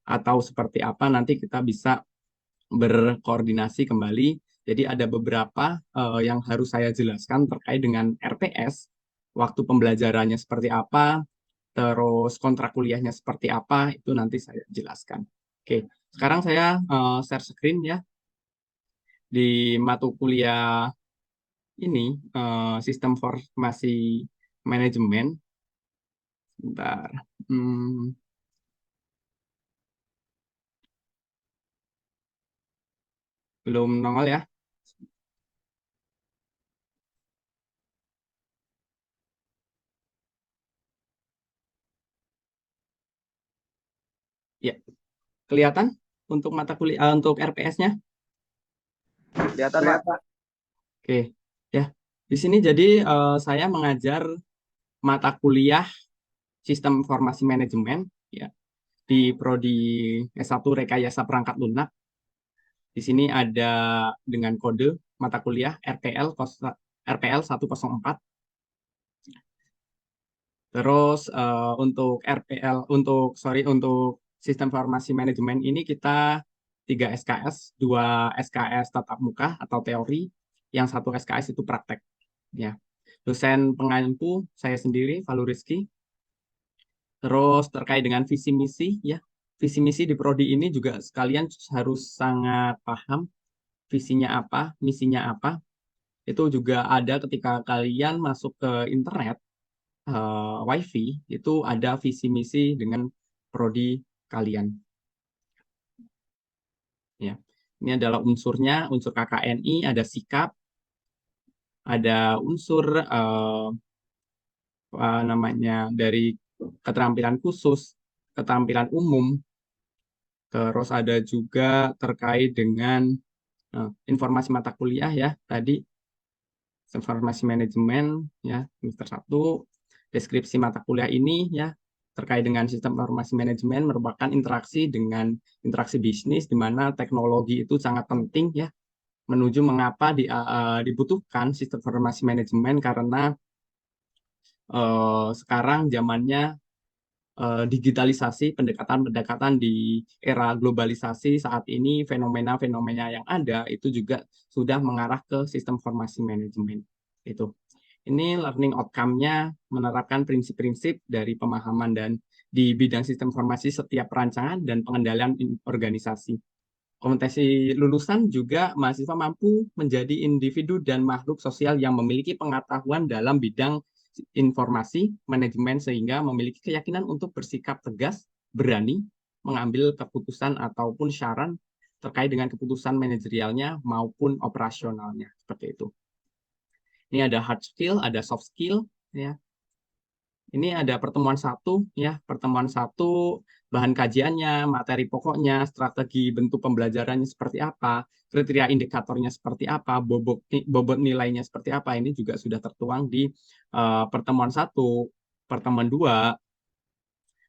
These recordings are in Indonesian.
atau seperti apa nanti kita bisa berkoordinasi kembali. Jadi ada beberapa yang harus saya jelaskan terkait dengan RPS, waktu pembelajarannya seperti apa, terus kontrak kuliahnya seperti apa, itu nanti saya jelaskan. Oke, sekarang saya share screen ya di mata kuliah ini, sistem informasi manajemen. Bentar. Hmm, belum nongol ya. Ya, kelihatan untuk mata kuliah untuk RPS-nya. Kelihatan, Pak. Oke, ya. Di sini jadi saya mengajar mata kuliah Sistem Informasi Manajemen ya di prodi S1 Rekayasa Perangkat Lunak. Di sini ada dengan kode mata kuliah RPL 104. Terus untuk untuk Sistem Informasi Manajemen ini kita 3 SKS, 2 SKS tatap muka atau teori, yang 1 SKS itu praktek ya. Dosen pengampu saya sendiri, Valu Rizky. Terus terkait dengan visi misi ya, visi misi di prodi ini juga sekalian harus sangat paham visinya apa, misinya apa. Itu juga ada ketika kalian masuk ke internet, WiFi, itu ada visi misi dengan prodi kalian. Ya, ini adalah unsurnya, unsur KKNI, ada sikap, ada unsur apa namanya dari keterampilan khusus, keterampilan umum. Terus ada juga terkait dengan informasi mata kuliah ya tadi, informasi manajemen ya semester 1. Deskripsi mata kuliah ini ya terkait dengan sistem informasi manajemen merupakan interaksi bisnis di mana teknologi itu sangat penting ya menuju mengapa dibutuhkan sistem informasi manajemen karena sekarang zamannya digitalisasi, pendekatan-pendekatan di era globalisasi saat ini, fenomena-fenomena yang ada itu juga sudah mengarah ke sistem informasi manajemen. Itu. Ini learning outcome-nya menerapkan prinsip-prinsip dari pemahaman dan di bidang sistem informasi setiap perancangan dan pengendalian organisasi. Kompetensi lulusan juga mahasiswa mampu menjadi individu dan makhluk sosial yang memiliki pengetahuan dalam bidang informasi manajemen sehingga memiliki keyakinan untuk bersikap tegas, berani mengambil keputusan ataupun saran terkait dengan keputusan manajerialnya maupun operasionalnya seperti itu. Ini ada hard skill, ada soft skill ya. Ini ada pertemuan satu ya, pertemuan satu bahan kajiannya, materi pokoknya, strategi bentuk pembelajarannya seperti apa, kriteria indikatornya seperti apa, bobot nilainya seperti apa. Ini juga sudah tertuang di pertemuan satu, pertemuan dua,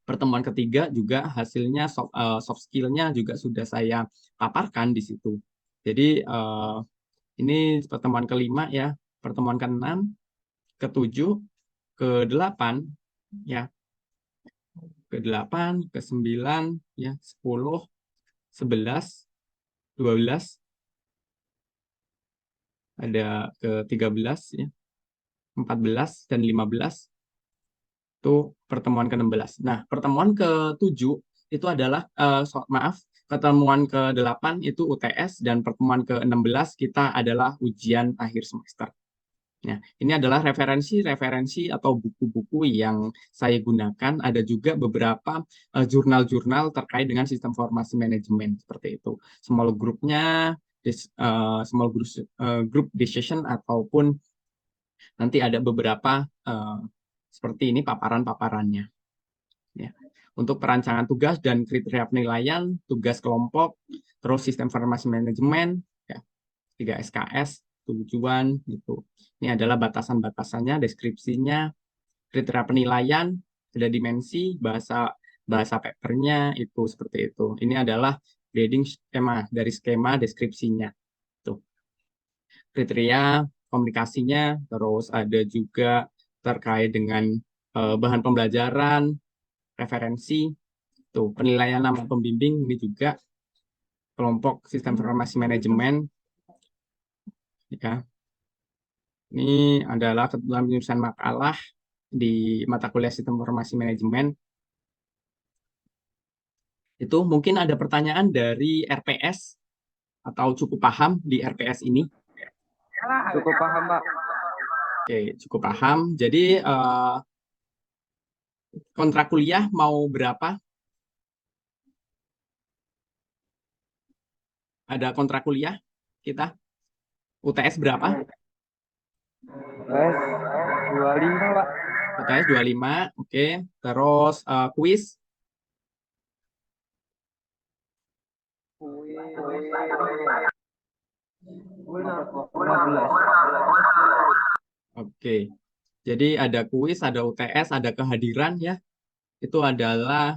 pertemuan ketiga juga hasilnya soft skill-nya juga sudah saya paparkan di situ. Jadi ini pertemuan kelima ya, pertemuan keenam, ketujuh, ke-8 ya, ke-8, ke-9 ya, 10, 11, 12, ada ke-13 ya, 14 dan 15 itu pertemuan ke-16. Nah, pertemuan ke-7 itu adalah maaf, pertemuan ke-8 itu UTS dan pertemuan ke-16 kita adalah ujian akhir semester. Nah, ini adalah referensi-referensi atau buku-buku yang saya gunakan. Ada juga beberapa jurnal-jurnal terkait dengan sistem informasi manajemen seperti itu. Small grupnya, small group decision ataupun nanti ada beberapa seperti ini paparan-paparannya. Ya. Untuk perancangan tugas dan kriteria penilaian, tugas kelompok, terus sistem informasi manajemen, ya, 3 SKS, tujuan gitu. Ini adalah batasan-batasannya, deskripsinya, kriteria penilaian, ada dimensi, bahasa bahasa papernya itu seperti itu. Ini adalah grading skema dari skema deskripsinya. Tuh. Kriteria komunikasinya, terus ada juga terkait dengan bahan pembelajaran, referensi, Tuh, penilaian nama pembimbing ini juga kelompok sistem informasi manajemen. Ya. Ini adalah ketentuan penyusunan makalah di mata kuliah sistem informasi manajemen. Itu mungkin ada pertanyaan dari RPS atau cukup paham di RPS ini? Cukup paham, Pak. Oke, cukup paham. Jadi kontrak kuliah mau berapa? Ada kontrak kuliah kita? UTS berapa? UTS 25, Pak. UTS 25, oke. Terus kuis? Kuis 15. Oke. Jadi ada kuis, ada UTS, ada kehadiran ya. Itu adalah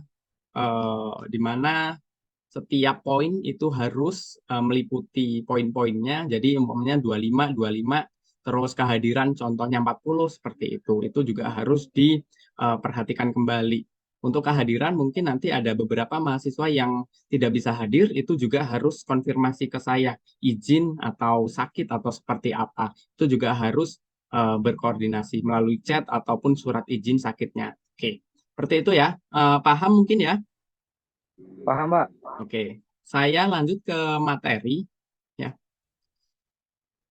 di mana setiap poin itu harus meliputi poin-poinnya. Jadi umpamanya 25, terus kehadiran contohnya 40 seperti itu. Itu juga harus diperhatikan kembali. Untuk kehadiran mungkin nanti ada beberapa mahasiswa yang tidak bisa hadir, itu juga harus konfirmasi ke saya, izin atau sakit atau seperti apa. Itu juga harus berkoordinasi melalui chat ataupun surat izin sakitnya. Oke, seperti itu ya. Paham mungkin ya? Paham, Pak. Oke, saya lanjut ke materi ya.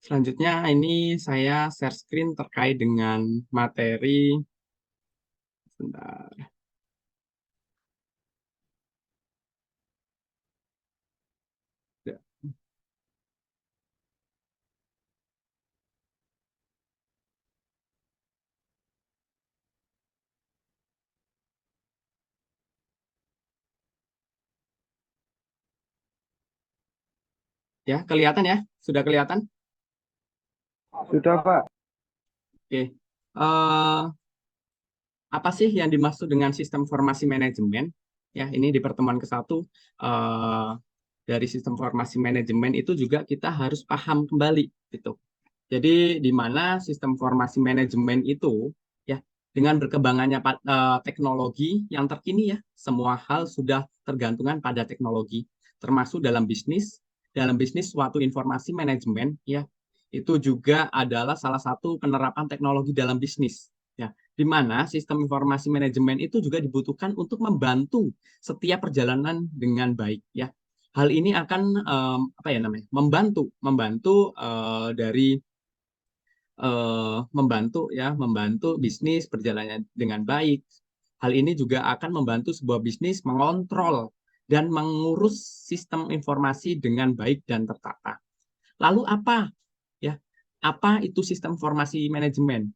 Selanjutnya ini saya share screen terkait dengan materi. Sebentar. Ya, kelihatan ya? Sudah kelihatan? Sudah, Pak. Oke. Apa sih yang dimaksud dengan sistem informasi manajemen? Ya, ini di pertemuan ke-1 dari sistem informasi manajemen itu juga kita harus paham kembali gitu. Jadi di mana sistem informasi manajemen itu ya dengan berkembangannya teknologi yang terkini ya, semua hal sudah tergantungan pada teknologi, termasuk dalam bisnis. Dalam bisnis suatu informasi manajemen ya, itu juga adalah salah satu penerapan teknologi dalam bisnis ya, di mana sistem informasi manajemen itu juga dibutuhkan untuk membantu setiap perjalanan dengan baik ya. Hal ini akan apa ya namanya? Membantu dari membantu bisnis berjalannya dengan baik. Hal ini juga akan membantu sebuah bisnis mengontrol dan mengurus sistem informasi dengan baik dan tertata. Lalu apa ya? Apa itu sistem informasi manajemen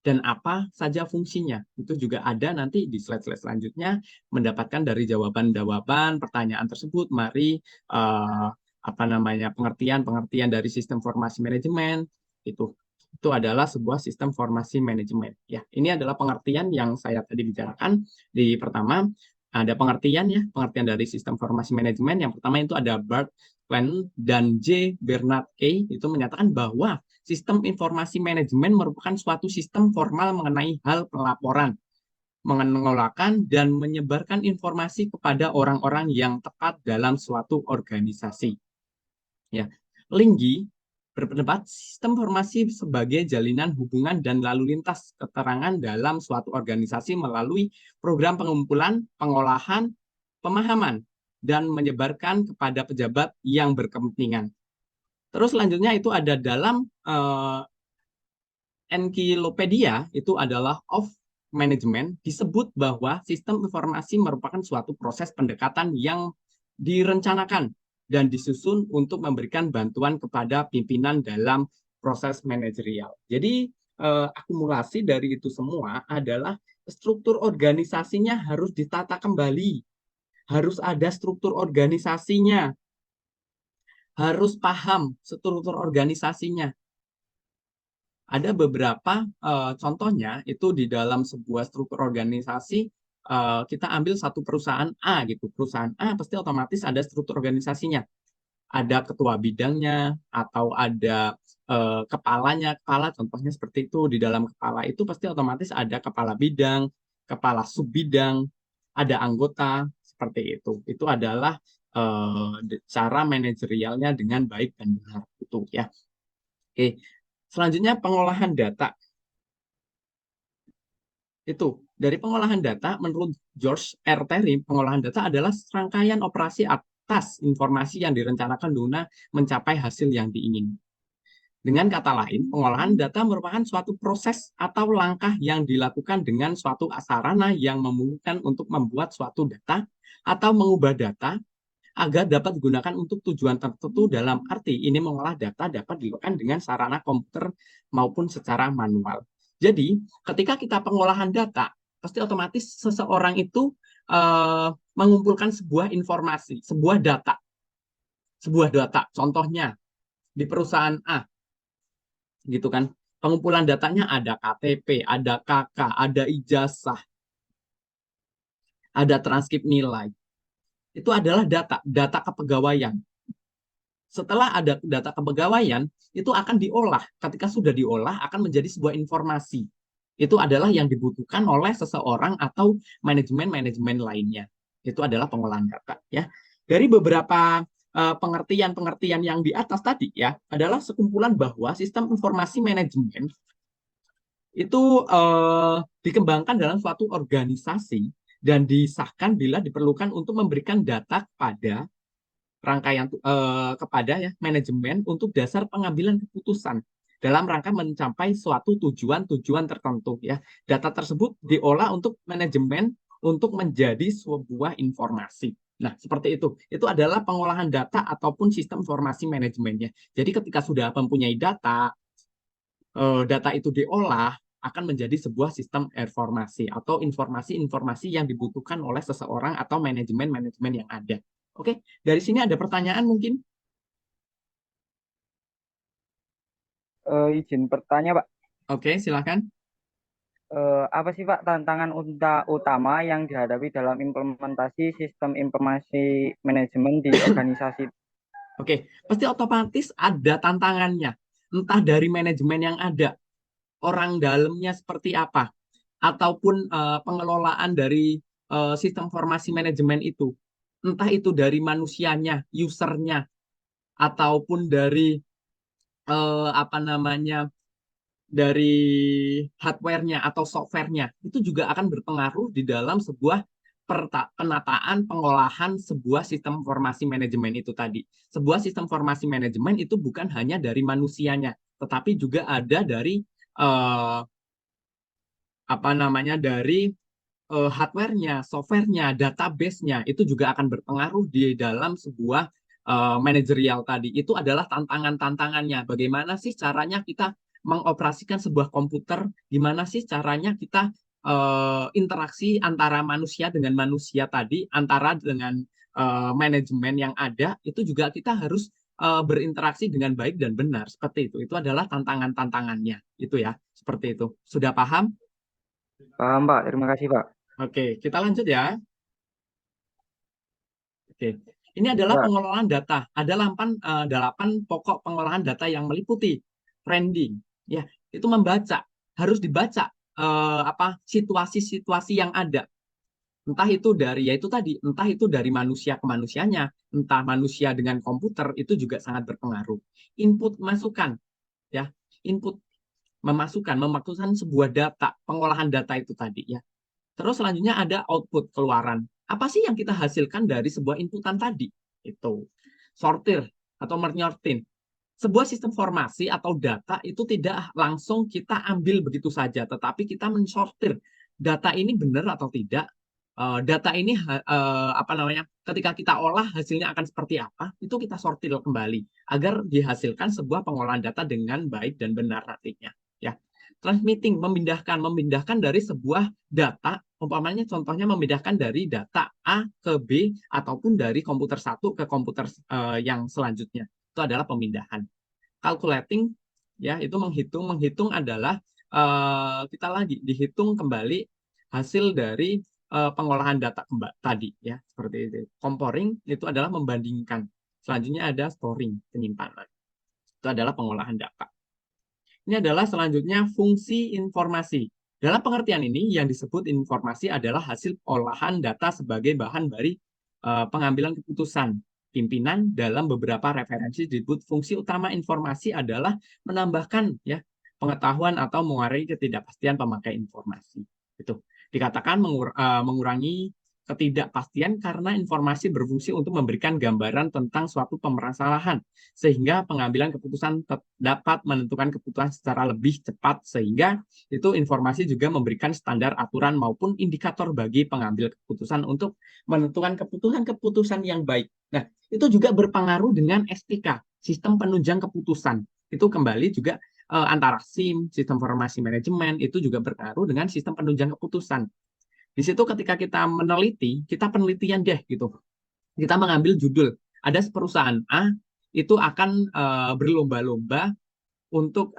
dan apa saja fungsinya? Itu juga ada nanti di slide-slide selanjutnya mendapatkan dari jawaban-jawaban pertanyaan tersebut. Mari pengertian dari sistem informasi manajemen itu adalah sebuah sistem informasi manajemen. Ya, ini adalah pengertian yang saya tadi bicarakan di pertama. Ada pengertian dari sistem informasi manajemen. Yang pertama itu ada Bart Klein dan J. Bernard K. itu menyatakan bahwa sistem informasi manajemen merupakan suatu sistem formal mengenai hal pelaporan, mengelolakan dan menyebarkan informasi kepada orang-orang yang tepat dalam suatu organisasi. Ya, Linggi berpendapat sistem informasi sebagai jalinan hubungan dan lalu lintas keterangan dalam suatu organisasi melalui program pengumpulan, pengolahan, pemahaman, dan menyebarkan kepada pejabat yang berkepentingan. Terus selanjutnya itu ada dalam Encyclopedia itu adalah of management disebut bahwa sistem informasi merupakan suatu proses pendekatan yang direncanakan dan disusun untuk memberikan bantuan kepada pimpinan dalam proses manajerial. Jadi akumulasi dari itu semua adalah struktur organisasinya harus ditata kembali, harus ada struktur organisasinya, harus paham struktur organisasinya. Ada beberapa contohnya itu di dalam sebuah struktur organisasi kita ambil satu perusahaan A gitu. Perusahaan A pasti otomatis ada struktur organisasinya. Ada ketua bidangnya atau ada kepalanya. Kepala contohnya seperti itu. Di dalam kepala itu pasti otomatis ada kepala bidang, kepala sub bidang, ada anggota seperti itu. Itu adalah cara manajerialnya dengan baik dan benar itu ya. Oke, selanjutnya pengolahan data. Itu dari pengolahan data menurut George R. Terry, pengolahan data adalah serangkaian operasi atas informasi yang direncanakan guna mencapai hasil yang diinginkan. Dengan kata lain, pengolahan data merupakan suatu proses atau langkah yang dilakukan dengan suatu sarana yang memungkinkan untuk membuat suatu data atau mengubah data agar dapat digunakan untuk tujuan tertentu. Dalam arti ini, mengolah data dapat dilakukan dengan sarana komputer maupun secara manual. Jadi, ketika kita pengolahan data, pasti otomatis seseorang itu mengumpulkan sebuah informasi, sebuah data. Contohnya, di perusahaan A, gitu kan. Pengumpulan datanya ada KTP, ada KK, ada ijazah, ada transkrip nilai. Itu adalah data kepegawaian. Setelah ada data kepegawaian, itu akan diolah. Ketika sudah diolah, akan menjadi sebuah informasi. Itu adalah yang dibutuhkan oleh seseorang atau manajemen-manajemen lainnya. Itu adalah pengolahan data. Ya. Dari beberapa pengertian-pengertian yang di atas tadi ya adalah sekumpulan bahwa sistem informasi manajemen itu dikembangkan dalam suatu organisasi dan disahkan bila diperlukan untuk memberikan data kepada rangkaian kepada ya manajemen untuk dasar pengambilan keputusan dalam rangka mencapai suatu tujuan-tujuan tertentu ya. Data tersebut diolah untuk manajemen untuk menjadi sebuah informasi. Nah, seperti itu. Itu adalah pengolahan data ataupun sistem informasi manajemennya. Jadi ketika sudah mempunyai data, data itu diolah akan menjadi sebuah sistem informasi atau informasi-informasi yang dibutuhkan oleh seseorang atau manajemen-manajemen yang ada. Oke, dari sini ada pertanyaan mungkin? Izin bertanya, Pak. Oke, silakan. Apa sih, Pak, tantangan utama yang dihadapi dalam implementasi sistem informasi manajemen di organisasi? Oke, pasti otomatis ada tantangannya. Entah dari manajemen yang ada, orang dalamnya seperti apa, ataupun pengelolaan dari sistem informasi manajemen itu. Entah itu dari manusianya, usernya, ataupun dari apa namanya, dari hardware-nya atau software-nya. Itu juga akan berpengaruh di dalam sebuah penataan pengolahan sebuah sistem informasi manajemen itu tadi. Sebuah sistem informasi manajemen itu bukan hanya dari manusianya, tetapi juga ada dari apa namanya, dari hardware-nya, software-nya, database-nya. Itu juga akan berpengaruh di dalam sebuah manajerial tadi. Itu adalah tantangan-tantangannya. Bagaimana sih caranya kita mengoperasikan sebuah komputer? Gimana sih caranya kita interaksi antara manusia dengan manusia tadi, antara dengan manajemen yang ada, itu juga kita harus berinteraksi dengan baik dan benar. Seperti itu. Itu adalah tantangan-tantangannya. Itu ya, seperti itu. Sudah paham? Paham, Pak. Terima kasih, Pak. Oke, kita lanjut ya. Oke, ini adalah Ya, pengelolaan data. Ada 8 pokok pengolahan data yang meliputi branding. Ya, itu membaca, harus dibaca apa situasi-situasi yang ada. Entah itu dari ya itu tadi, entah itu dari manusia ke manusianya, entah manusia dengan komputer itu juga sangat berpengaruh. Input masukan, ya, input memasukkan sebuah data, pengolahan data itu tadi ya. Terus selanjutnya ada output, keluaran. Apa sih yang kita hasilkan dari sebuah inputan tadi? Itu sortir atau menyortir. Sebuah sistem informasi atau data itu tidak langsung kita ambil begitu saja, tetapi kita mensortir data ini benar atau tidak. Data ini apa namanya? Ketika kita olah hasilnya akan seperti apa? Itu kita sortir kembali agar dihasilkan sebuah pengolahan data dengan baik dan benar nantinya. Ya, transmitting, memindahkan dari sebuah data, umpamanya contohnya memindahkan dari data A ke B ataupun dari komputer satu ke komputer yang selanjutnya. Itu adalah pemindahan. Calculating, ya, itu menghitung adalah kita lagi dihitung kembali hasil dari pengolahan data tadi ya, seperti itu. Comparing itu adalah membandingkan. Selanjutnya ada storing, penyimpanan. Itu adalah pengolahan data. Ini adalah selanjutnya fungsi informasi. Dalam pengertian ini, yang disebut informasi adalah hasil olahan data sebagai bahan dari pengambilan keputusan pimpinan dalam beberapa referensi disebut fungsi utama informasi adalah menambahkan ya pengetahuan atau mengurangi ketidakpastian pemakai informasi. Itu dikatakan mengurangi ketidakpastian karena informasi berfungsi untuk memberikan gambaran tentang suatu permasalahan sehingga pengambilan keputusan dapat menentukan keputusan secara lebih cepat sehingga itu informasi juga memberikan standar aturan maupun indikator bagi pengambil keputusan untuk menentukan keputusan-keputusan yang baik. Nah, itu juga berpengaruh dengan SPK, sistem penunjang keputusan. Itu kembali juga antara SIM, sistem informasi manajemen, itu juga berpengaruh dengan sistem penunjang keputusan. Di situ ketika kita meneliti, kita penelitian deh gitu. Kita mengambil judul, ada perusahaan A itu akan berlomba-lomba untuk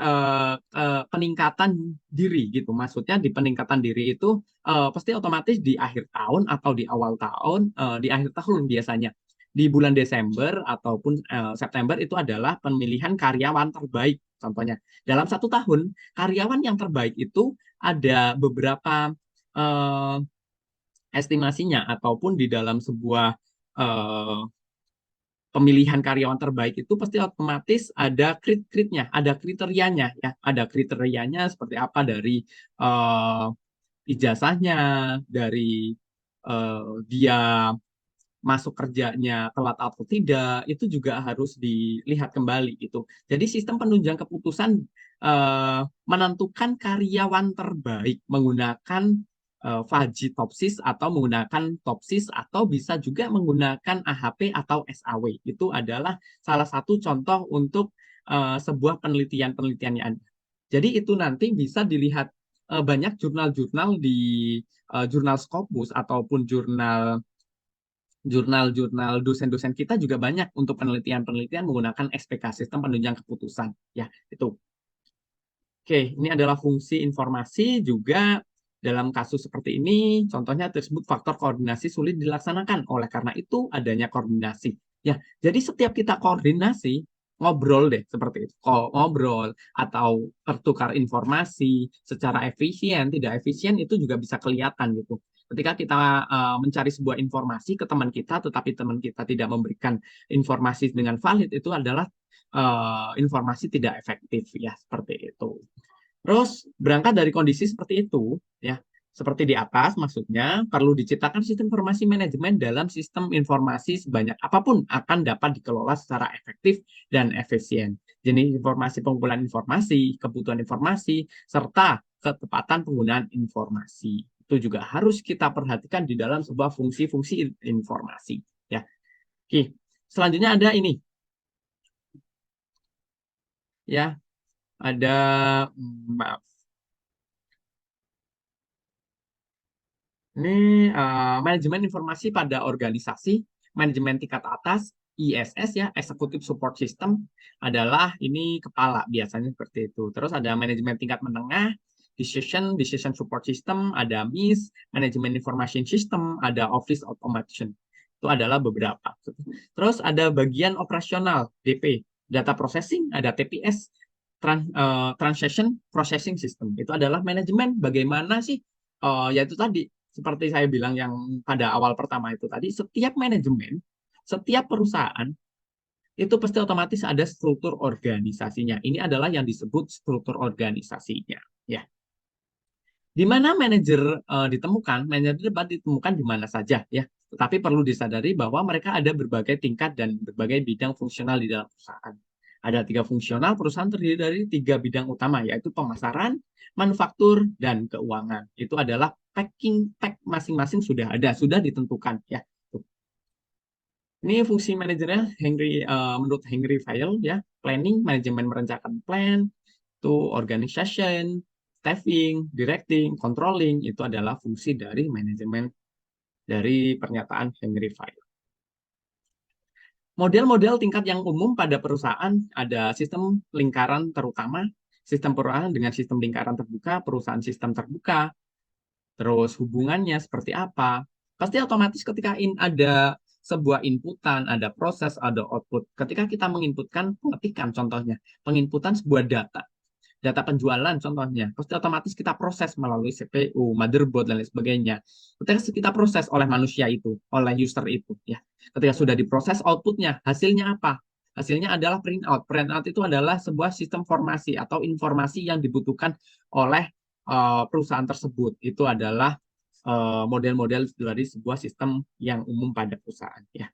peningkatan diri gitu. Maksudnya di peningkatan diri itu pasti otomatis di akhir tahun atau di awal tahun, di akhir tahun biasanya. Di bulan Desember ataupun September itu adalah pemilihan karyawan terbaik. Contohnya, dalam 1 tahun, karyawan yang terbaik itu ada beberapa eh, estimasinya ataupun di dalam sebuah eh, pemilihan karyawan terbaik itu pasti otomatis ada krit-kritnya, ada kriterianya ya, ada kriterianya seperti apa dari eh, ijazahnya, dari dia masuk kerjanya telat atau tidak, itu juga harus dilihat kembali gitu. Jadi sistem penunjang keputusan menentukan karyawan terbaik menggunakan Fajitopsis atau menggunakan Topsis atau bisa juga menggunakan AHP atau SAW. Itu adalah salah satu contoh untuk sebuah penelitian-penelitian yang ada. Jadi itu nanti bisa dilihat banyak jurnal-jurnal di jurnal Scopus ataupun jurnal dosen-dosen kita juga banyak untuk penelitian-penelitian menggunakan SPK, sistem penunjang keputusan. Ya, itu. Oke, ini adalah fungsi informasi juga dalam kasus seperti ini, contohnya tersebut faktor koordinasi sulit dilaksanakan. Oleh karena itu, adanya koordinasi. Ya, jadi setiap kita koordinasi, ngobrol deh seperti itu. Ngobrol atau bertukar informasi secara efisien, tidak efisien itu juga bisa kelihatan gitu. Ketika kita mencari sebuah informasi ke teman kita, tetapi teman kita tidak memberikan informasi dengan valid, itu adalah informasi tidak efektif ya seperti itu. Terus berangkat dari kondisi seperti itu ya seperti di atas maksudnya perlu diciptakan sistem informasi manajemen dalam sistem informasi sebanyak apapun akan dapat dikelola secara efektif dan efisien. Jenis informasi, pengumpulan informasi, kebutuhan informasi, serta ketepatan penggunaan informasi. Itu juga harus kita perhatikan di dalam sebuah fungsi-fungsi informasi ya. Oke, selanjutnya ada ini ya, ada maaf. Ini manajemen informasi pada organisasi, manajemen tingkat atas, ISS ya, Executive Support System adalah ini kepala biasanya seperti itu. Terus ada manajemen tingkat menengah, Decision Support System, ada MIS, Manajemen Information System, ada Office Automation. Itu adalah beberapa. Terus ada bagian operasional, DP, Data Processing, ada TPS, Transaction Processing System. Itu adalah manajemen bagaimana sih, yaitu tadi seperti saya bilang yang pada awal pertama itu tadi, setiap manajemen, setiap perusahaan itu pasti otomatis ada struktur organisasinya. Ini adalah yang disebut struktur organisasinya. Ya, di mana manajer ditemukan, manajer dapat ditemukan di mana saja ya. Tetapi perlu disadari bahwa mereka ada berbagai tingkat dan berbagai bidang fungsional di dalam perusahaan. Ada 3 fungsional, perusahaan terdiri dari 3 bidang utama, yaitu pemasaran, manufaktur, dan keuangan. Itu adalah packing pack masing-masing sudah ada, sudah ditentukan ya. Ini fungsi manajernya menurut Henry Fayol ya, planning, manajemen merencanakan plan, itu organization, staffing, directing, controlling, itu adalah fungsi dari manajemen dari pernyataan Henry Fayol. Model-model tingkat yang umum pada perusahaan ada sistem lingkaran terutama, sistem perusahaan dengan sistem lingkaran terbuka, perusahaan sistem terbuka, terus hubungannya seperti apa. Pasti otomatis ketika ada sebuah inputan, ada proses, ada output. Ketika kita menginputkan, pengetikan contohnya, penginputan sebuah data. data penjualan contohnya, pasti otomatis kita proses melalui CPU, motherboard dan lain sebagainya. Ketika kita proses oleh manusia itu, oleh user itu, ya. Ketika sudah diproses, outputnya, hasilnya apa? Hasilnya adalah printout. Printout itu adalah sebuah sistem formasi atau informasi yang dibutuhkan oleh perusahaan tersebut. Itu adalah model-model dari sebuah sistem yang umum pada perusahaan. Ya.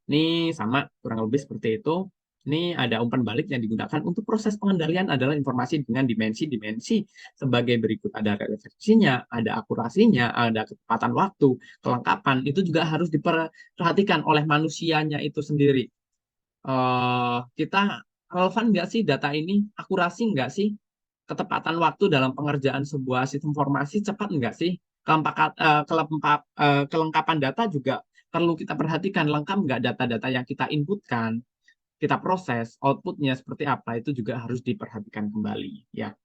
Ini sama kurang lebih seperti itu. Ini ada umpan balik yang digunakan untuk proses pengendalian adalah informasi dengan dimensi-dimensi sebagai berikut. Ada relevansinya, ada akurasinya, ada ketepatan waktu, kelengkapan. Itu juga harus diperhatikan oleh manusianya itu sendiri. Kita relevan nggak sih data ini? Akurasi nggak sih? Ketepatan waktu dalam pengerjaan sebuah sistem informasi cepat nggak sih? Kelengkapan data juga perlu kita perhatikan, lengkap nggak data-data yang kita inputkan, kita proses, outputnya seperti apa, itu juga harus diperhatikan kembali. Ya.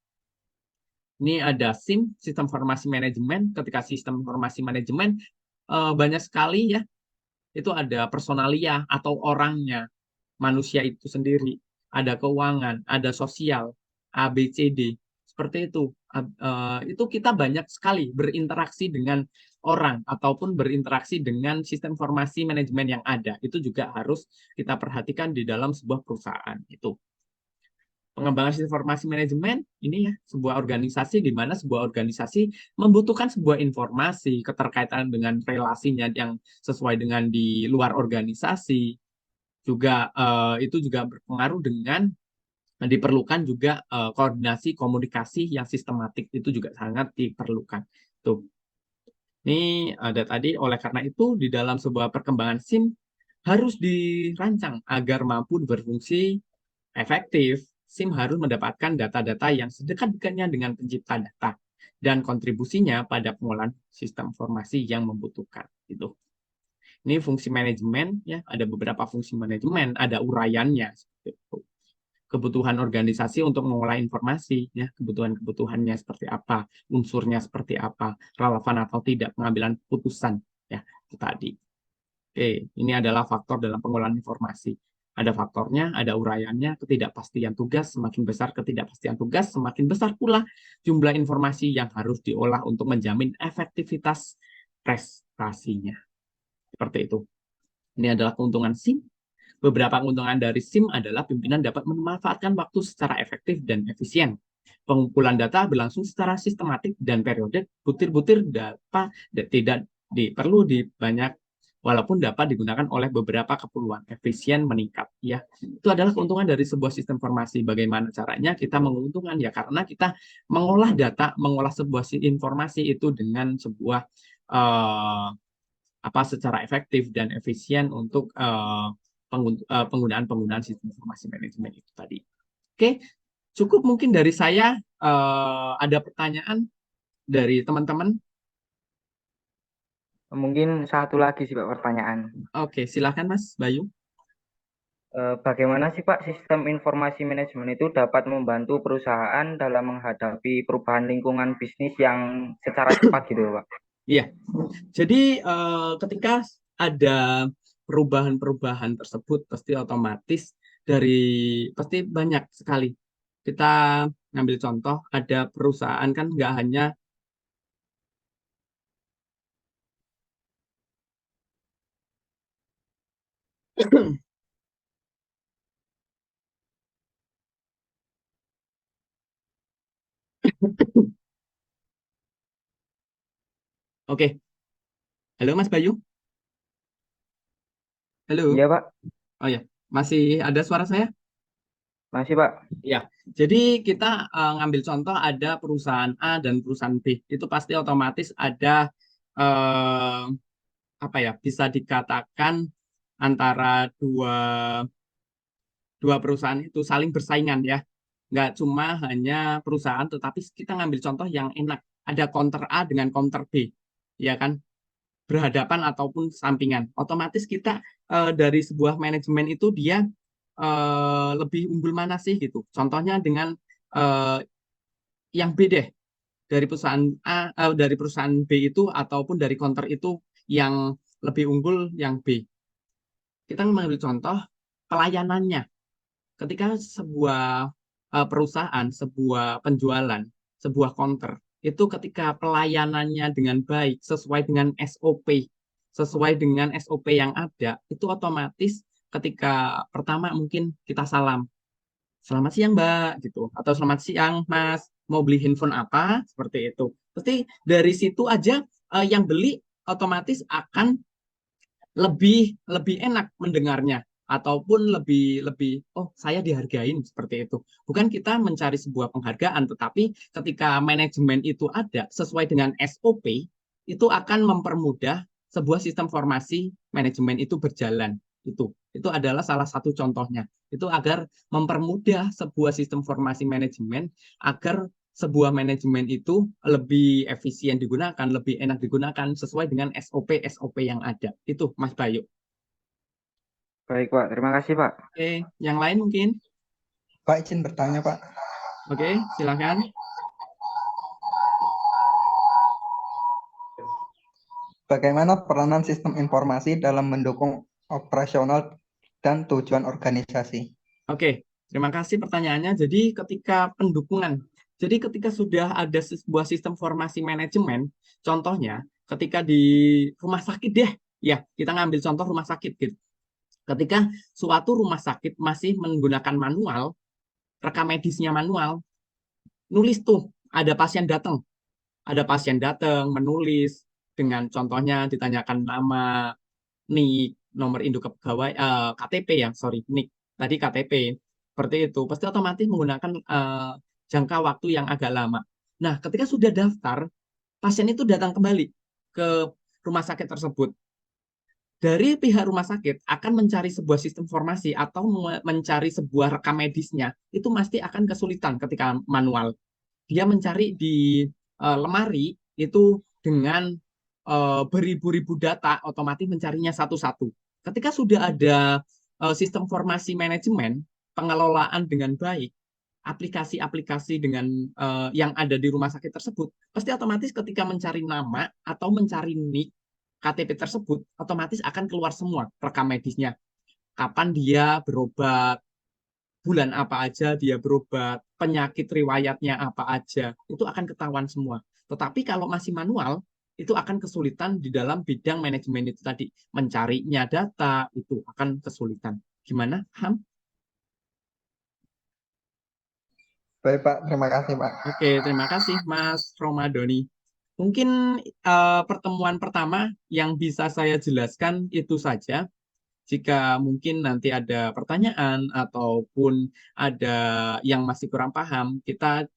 Ini ada SIM, Sistem Informasi Manajemen. Ketika Sistem Informasi Manajemen, banyak sekali ya, itu ada personalia atau orangnya, manusia itu sendiri, ada keuangan, ada sosial, A, B, C, D, seperti itu. Itu kita banyak sekali berinteraksi dengan orang ataupun berinteraksi dengan sistem informasi manajemen yang ada. Itu juga harus kita perhatikan di dalam sebuah perusahaan. Itu pengembangan sistem informasi manajemen ini ya sebuah organisasi di mana sebuah organisasi membutuhkan sebuah informasi keterkaitan dengan relasinya yang sesuai dengan di luar organisasi juga itu juga berpengaruh dengan diperlukan juga koordinasi komunikasi yang sistematik itu juga sangat diperlukan. Tuh. Ini ada tadi oleh karena itu di dalam sebuah perkembangan SIM harus dirancang agar mampu berfungsi efektif. SIM harus mendapatkan data-data yang sedekat-dekatnya dengan pencipta data dan kontribusinya pada pengolahan sistem informasi yang membutuhkan. Gitu. Ini fungsi manajemen, ya ada beberapa fungsi manajemen, ada uraiannya. Kebutuhan organisasi untuk mengolah informasi, ya kebutuhan-kebutuhannya seperti apa, unsurnya seperti apa, relevan atau tidak pengambilan keputusan, ya itu tadi. Oke, ini adalah faktor dalam pengolahan informasi. Ada faktornya, ada uraiannya, ketidakpastian tugas, semakin besar ketidakpastian tugas, semakin besar pula jumlah informasi yang harus diolah untuk menjamin efektivitas prestasinya. Seperti itu. Ini adalah keuntungan SIM. Beberapa keuntungan dari SIM adalah pimpinan dapat memanfaatkan waktu secara efektif dan efisien. Pengumpulan data berlangsung secara sistematik dan periodik, butir-butir data tidak perlu di banyak, walaupun dapat digunakan oleh beberapa keperluan, efisien meningkat. Ya, itu adalah keuntungan dari sebuah sistem informasi. Bagaimana caranya kita menguntungkan ya karena kita mengolah data, mengolah sebuah informasi itu dengan sebuah secara efektif dan efisien untuk penggunaan sistem informasi manajemen itu tadi. Oke, cukup mungkin dari saya. Ada pertanyaan dari teman-teman? Mungkin satu lagi sih Pak pertanyaan. Oke, silakan Mas Bayu. Bagaimana sih Pak sistem informasi manajemen itu dapat membantu perusahaan dalam menghadapi perubahan lingkungan bisnis yang secara cepat gitu Pak? Iya, jadi ketika ada perubahan-perubahan tersebut pasti otomatis pasti banyak sekali. Kita ngambil contoh ada perusahaan kan nggak hanya Oke. Halo Mas Bayu. Iya Halo. Pak, Oh ya, masih ada suara saya? masih Pak. Ya, jadi kita ngambil contoh ada perusahaan A dan perusahaan B. Itu pasti otomatis ada eh, bisa dikatakan antara dua perusahaan itu saling bersaingan ya. Nggak cuma hanya perusahaan, tetapi kita ngambil contoh yang enak. Ada counter A dengan counter B, ya kan? Berhadapan ataupun sampingan. Otomatis kita dari sebuah manajemen itu dia lebih unggul mana sih gitu. Contohnya dengan eh, yang B deh dari perusahaan dari perusahaan B itu ataupun dari counter itu yang lebih unggul yang B. Kita mengambil contoh pelayanannya. Ketika sebuah perusahaan, sebuah penjualan, sebuah counter, itu ketika pelayanannya dengan baik, sesuai dengan SOP, sesuai dengan SOP yang ada, itu otomatis ketika pertama mungkin kita salam, selamat siang Mbak, gitu, atau selamat siang Mas, mau beli handphone apa, seperti itu. Pasti dari situ aja yang beli otomatis akan lebih lebih enak mendengarnya ataupun lebih lebih oh saya dihargain seperti itu. Bukan kita mencari sebuah penghargaan, tetapi ketika manajemen itu ada sesuai dengan SOP, itu akan mempermudah sebuah sistem formasi manajemen itu berjalan. Itu adalah salah satu contohnya. Itu agar mempermudah sebuah sistem formasi manajemen agar sebuah manajemen itu lebih efisien digunakan, lebih enak digunakan sesuai dengan SOP-SOP yang ada. Itu Mas Bayu. Baik, Pak. Terima kasih, Pak. Oke, yang lain mungkin? Pak izin bertanya, Pak. Oke, silakan. Bagaimana peranan sistem informasi dalam mendukung operasional dan tujuan organisasi? Oke, terima kasih pertanyaannya. Jadi ketika pendukungan, jadi ketika sudah ada sebuah sistem formasi manajemen, contohnya ketika di rumah sakit deh, ya kita ngambil contoh rumah sakit gitu. Ketika suatu rumah sakit masih menggunakan manual, rekam medisnya manual, nulis tuh ada pasien datang menulis dengan contohnya ditanyakan nama, NIK, nomor induk kepegawai, KTP ya, sorry, NIK tadi KTP, seperti itu. Pasti otomatis menggunakan jangka waktu yang agak lama. Nah, ketika sudah daftar, pasien itu datang kembali ke rumah sakit tersebut. Dari pihak rumah sakit akan mencari sebuah sistem formasi atau mencari sebuah rekam medisnya, itu pasti akan kesulitan ketika manual. Dia mencari di lemari itu dengan beribu-ribu data, otomatis mencarinya satu-satu. Ketika sudah ada sistem formasi manajemen, pengelolaan dengan baik, aplikasi-aplikasi dengan yang ada di rumah sakit tersebut, pasti otomatis ketika mencari nama atau mencari NIK KTP tersebut, otomatis akan keluar semua rekam medisnya. Kapan dia berobat, bulan apa aja dia berobat, penyakit riwayatnya apa aja, itu akan ketahuan semua. Tetapi kalau masih manual, itu akan kesulitan di dalam bidang manajemen itu tadi. Mencarinya data, itu akan kesulitan. Gimana, Ham? Baik, Pak. Terima kasih, Pak. Oke, terima kasih Mas Romadoni. Mungkin pertemuan pertama yang bisa saya jelaskan itu saja. Jika mungkin nanti ada pertanyaan ataupun ada yang masih kurang paham, kita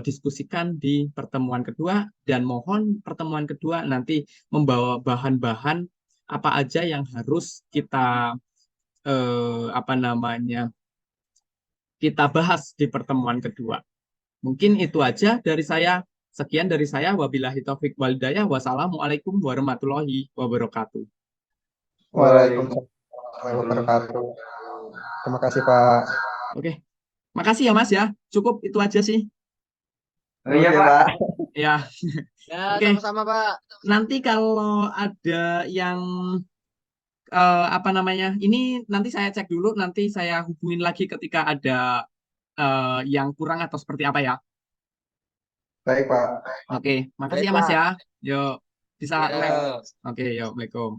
diskusikan di pertemuan kedua dan mohon pertemuan kedua nanti membawa bahan-bahan apa aja yang harus kita apa namanya kita bahas di pertemuan kedua. Mungkin itu aja dari saya. Sekian dari saya. Wabillahi taufik walhidayah. Wassalamualaikum warahmatullahi wabarakatuh. Waalaikumsalam warahmatullahi wabarakatuh. Terima kasih, Pak. Oke, makasih ya Mas ya. Cukup itu aja sih. Oh, iya, Oke, Pak. Pak. Ya, Ya, oke. sama-sama, Pak. Nanti kalau ada yang apa namanya, ini nanti saya cek dulu. Nanti saya hubungin lagi ketika ada yang kurang atau seperti apa ya. Baik, Pak. Oke, makasih Baik, ya Mas Pak. ya. Yuk, bisa lab. Ya. Oke, yuk, Assalamualaikum.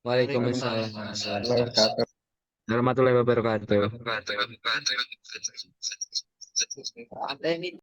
Waalaikumsalam Wabarakatuh. warahmatullahi wabarakatuh. Ada ini